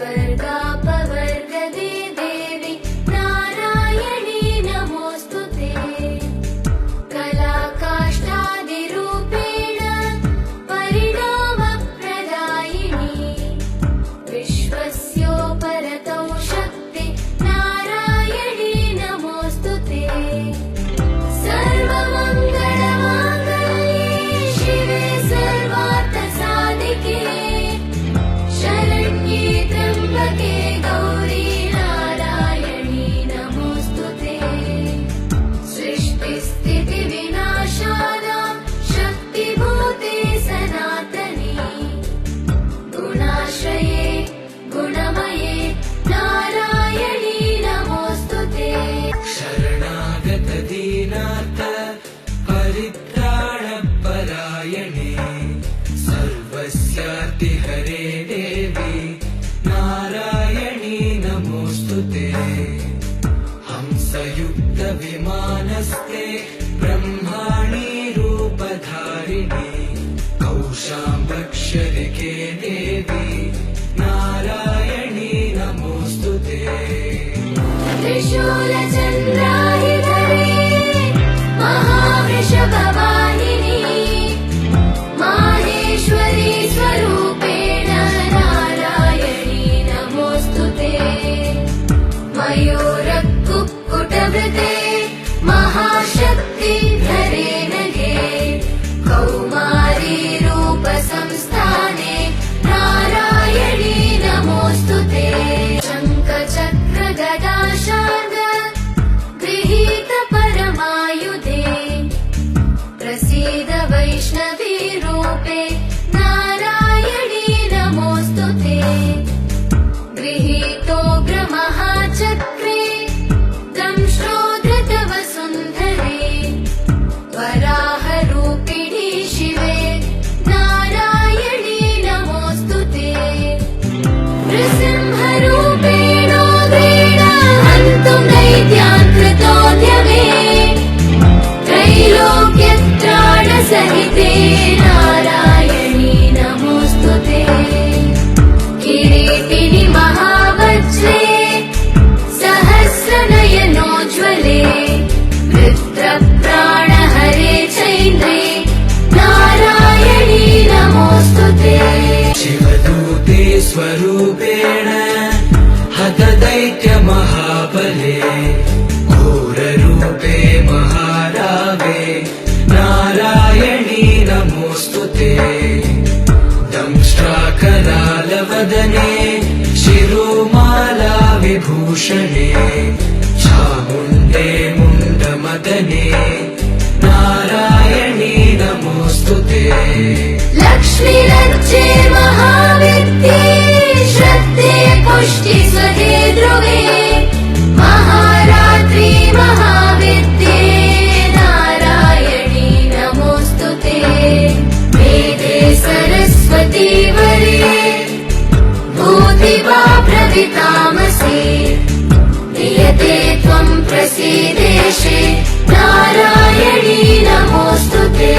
स्वर्गापवर्गदे देवी नारायणी नमोऽस्तुते कलाकाष्ठादिरूपेण परिणामप्रदायिनी विश्वस्योपरतौ शक्ति नारायणी नमोऽस्तुते सर्वमङ्गलमाङ्गल्ये शिवे सर्वार्थसाधिके शरण्ये त्र्यम्बके गौरी नारायणी नमोऽस्तुते सृष्टिस्थितिविनाशानां शक्तिभूते सनातनी गुणाश्रये गुणमये नारायणी नमोऽस्तुते शरणागत दीनार्थ परित्राणपरायणे सर्वस्यार्तिहरे देवी नारायणी नमोऽस्तुते हंसयुक्तविमानस्ते ब्रह्माणि रूपधारिणि कौशाम्बक्षरिके देवी नारायणी नमोऽस्तुते त्रिशूलचन्द्रायुधरे महावृषभवाहिनी माहेश्वरी स्वरूपेण नारायणी नमोऽस्तुते मयूरकुक्कुटवृते महाशक्तिधरे नगे कौमारी रूपसंस्थाने नारायणी नमोऽस्तुते शङ्खचक्रगदाशार्ग गृहीत परमायुधे प्रसीद वैष्णवी रूपे नारायणी नमोऽस्तुते गृहीतोग्रमहाचक्रे दंष्ट्रोद्धृतवसुन्धरे वराहरूपिणी शिवे नारायणी नमोऽस्तुते नृसिंहरूपेणोग्रेण हन्तुं दैत्यान् कृतोद्यमे त्रैलोक्यत्राणसहिते नारायणी नमोऽस्तुते किरीटिनि महावज्रे सहस्रनयनोज्ज्वले वृत्रप्राणहरे चैन्द्रे नारायणी नमोऽस्तुते शिवदूते स्वरूपेण हतदैत्यमहाबले घोररूपे महारावे नारायणी नमोऽस्तुते दंष्ट्राकरालवदने शिरोमाला विभूषणे चामुण्डे मुण्डमदने नारायणी नमोऽस्तुते लक्ष्मीरज्जे महाविद्ये श्रद्धे पुष्टि स्वधे ध्रुवे महारात्रि महाविद्ये नारायणी नमोऽस्तुते वेदे सरस्वती वरे भूतिवा प्रवितामसे नियते त्वं प्रसीदेशे नारायणी नमोऽस्तुते।